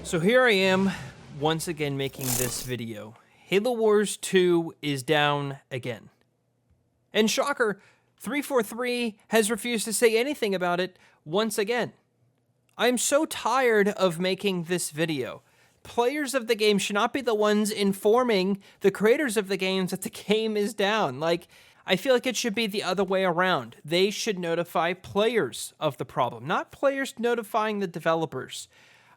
So here I am, once again making this video. Halo Wars 2 is down again. And shocker, 343 has refused to say anything about it once again. I'm so tired of making this video. Players of the game should not be the ones informing the creators of the games that the game is down. I feel like it should be the other way around. They should notify players of the problem, not players notifying the developers.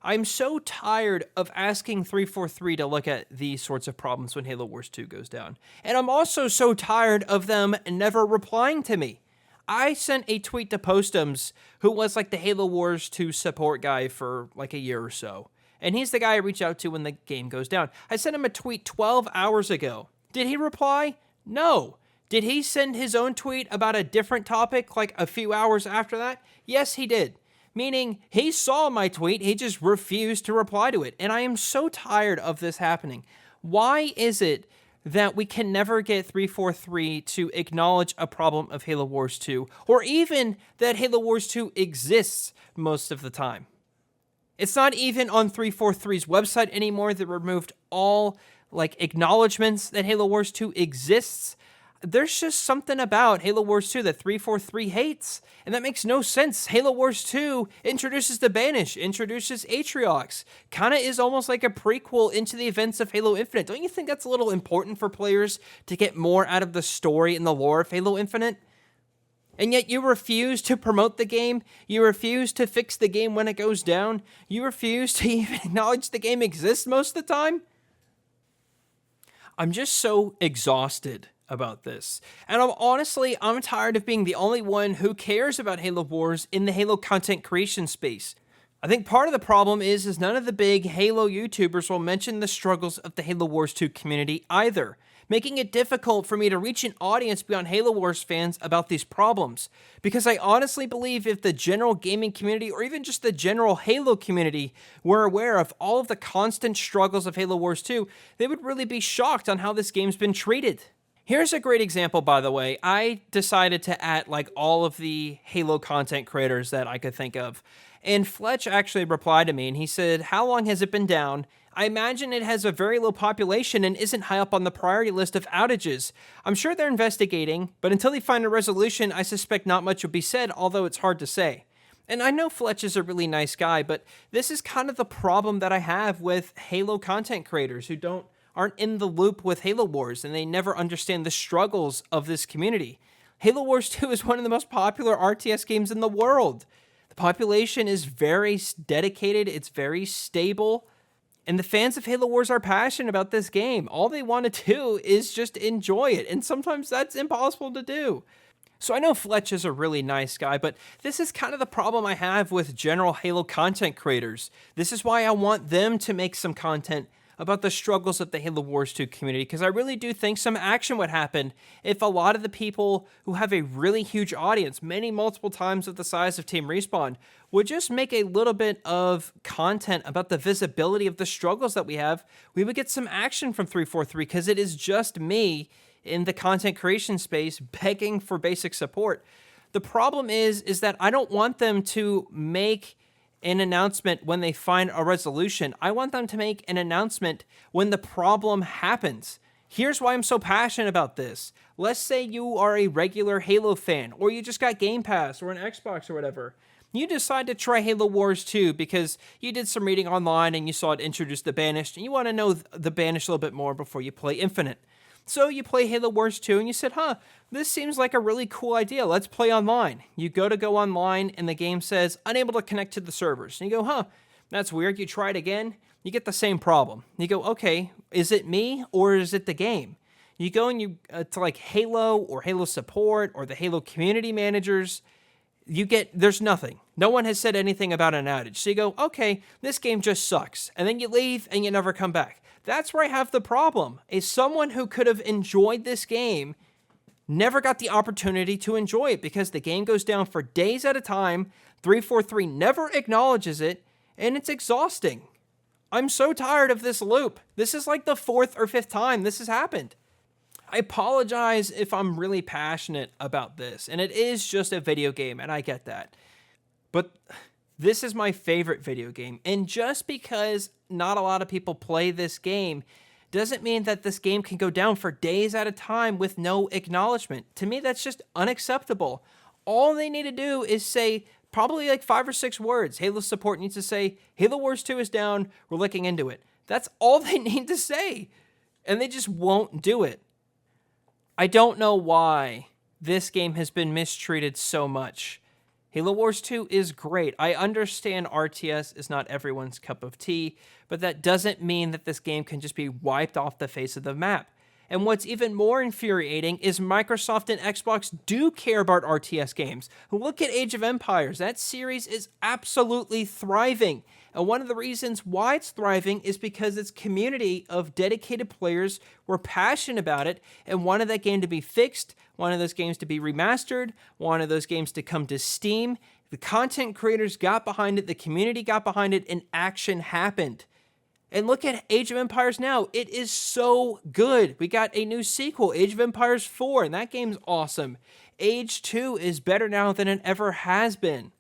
I'm so tired of asking 343 to look at these sorts of problems when Halo Wars 2 goes down. And I'm also so tired of them never replying to me. I sent a tweet to Postums, who was like the Halo Wars 2 support guy for like a year or so. And he's the guy I reach out to when the game goes down. I sent him a tweet 12 hours ago. Did he reply? No. Did he send his own tweet about a different topic like a few hours after that? Yes, he did. Meaning, he saw my tweet, he just refused to reply to it. And I am so tired of this happening. Why is it that we can never get 343 to acknowledge a problem of Halo Wars 2, or even that Halo Wars 2 exists most of the time? It's not even on 343's website anymore. They removed all acknowledgments that Halo Wars 2 exists. There's just something about Halo Wars 2 that 343 hates, and that makes no sense. Halo Wars 2 introduces the Banish, introduces Atriox, kind of is almost like a prequel into the events of Halo Infinite. Don't you think that's a little important for players to get more out of the story and the lore of Halo Infinite? And yet you refuse to promote the game, you refuse to fix the game when it goes down, you refuse to even acknowledge the game exists most of the time? I'm just so exhausted about this. And I'm tired of being the only one who cares about Halo Wars in the Halo content creation space. I think part of the problem is none of the big Halo YouTubers will mention the struggles of the Halo Wars 2 community either, making it difficult for me to reach an audience beyond Halo Wars fans about these problems. Because I honestly believe if the general gaming community, or even just the general Halo community, were aware of all of the constant struggles of Halo Wars 2, they would really be shocked on how this game's been treated. Here's a great example, by the way. I decided to add all of the Halo content creators that I could think of. And Fletch actually replied to me and he said, "How long has it been down? I imagine it has a very low population and isn't high up on the priority list of outages. I'm sure they're investigating, but until they find a resolution, I suspect not much will be said, although it's hard to say." And I know Fletch is a really nice guy, but this is kind of the problem that I have with Halo content creators who aren't in the loop with Halo Wars, and they never understand the struggles of this community. Halo Wars 2 is one of the most popular RTS games in the world. The population is very dedicated, it's very stable, and the fans of Halo Wars are passionate about this game. All they want to do is just enjoy it, and sometimes that's impossible to do. So I know Fletch is a really nice guy, but this is kind of the problem I have with general Halo content creators. This is why I want them to make some content about the struggles of the Halo Wars 2 community, because I really do think some action would happen if a lot of the people who have a really huge audience, many multiple times of the size of TeamRespawn, would just make a little bit of content about the visibility of the struggles that we have. We would get some action from 343, because it is just me in the content creation space begging for basic support. The problem is that I don't want them to make an announcement when they find a resolution. I want them to make an announcement when the problem happens. Here's why I'm so passionate about this. Let's say you are a regular Halo fan, or you just got Game Pass or an Xbox or whatever. You decide to try Halo Wars 2 because you did some reading online and you saw it introduce the Banished, and you want to know the Banished a little bit more before you play Infinite. So you play Halo Wars 2 and you said, this seems like a really cool idea. Let's play online. You go online and the game says, unable to connect to the servers. And you go, that's weird. You try it again. You get the same problem. You go, okay, is it me or is it the game? You go and you to Halo or Halo support or the Halo community managers. There's nothing. No one has said anything about an outage. So you go, okay, this game just sucks. And then you leave and you never come back. That's where I have the problem, is someone who could have enjoyed this game never got the opportunity to enjoy it because the game goes down for days at a time, 343 never acknowledges it, and it's exhausting. I'm so tired of this loop. This is like the fourth or fifth time this has happened. I apologize if I'm really passionate about this, and it is just a video game, and I get that. But This is my favorite video game, and just because not a lot of people play this game doesn't mean that this game can go down for days at a time with no acknowledgement. To me, that's just unacceptable. All they need to do is say probably like 5 or 6 words. Halo support needs to say, Halo Wars 2 is down, we're looking into it. That's all they need to say, and they just won't do it. I don't know why this game has been mistreated so much. Halo Wars 2 is great. I understand RTS is not everyone's cup of tea, but that doesn't mean that this game can just be wiped off the face of the map. And what's even more infuriating is Microsoft and Xbox do care about RTS games. Look at Age of Empires. That series is absolutely thriving. And one of the reasons why it's thriving is because its community of dedicated players were passionate about it and wanted that game to be fixed, wanted those games to be remastered, wanted those games to come to Steam. The content creators got behind it, the community got behind it, and action happened. And look at Age of Empires now. It is so good. We got a new sequel, Age of Empires 4, and that game's awesome. Age 2 is better now than it ever has been.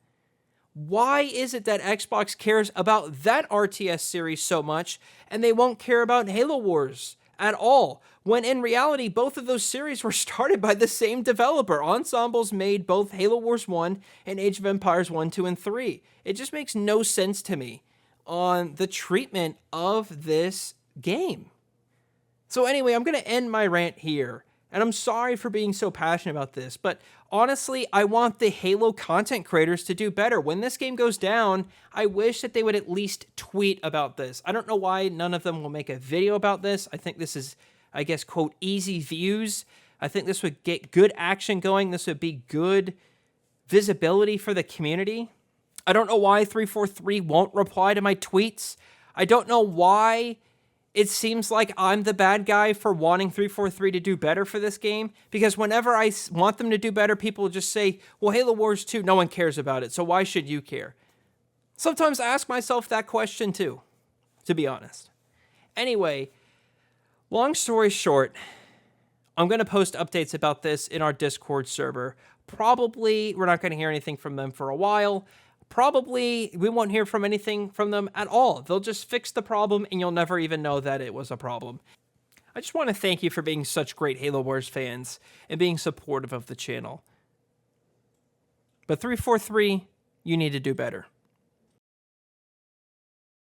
Why is it that Xbox cares about that RTS series so much and they won't care about Halo Wars at all? When in reality, both of those series were started by the same developer. Ensembles made both Halo Wars 1 and Age of Empires 1, 2, and 3. It just makes no sense to me on the treatment of this game. So anyway, I'm going to end my rant here. And I'm sorry for being so passionate about this, but honestly, I want the Halo content creators to do better. When this game goes down, I wish that they would at least tweet about this. I don't know why none of them will make a video about this. I think this is, I guess, quote, easy views. I think this would get good action going. This would be good visibility for the community. I don't know why 343 won't reply to my tweets. I don't know why it seems like I'm the bad guy for wanting 343 to do better for this game, because whenever I want them to do better, people just say, well, Halo Wars 2, no one cares about it, so why should you care? Sometimes I ask myself that question too, to be honest. Anyway, long story short, I'm going to post updates about this in our Discord server. Probably we're not going to hear anything from them for a while. Probably we won't hear from anything from them at all. They'll just fix the problem and you'll never even know that it was a problem. I just want to thank you for being such great Halo Wars fans and being supportive of the channel. But 343, you need to do better.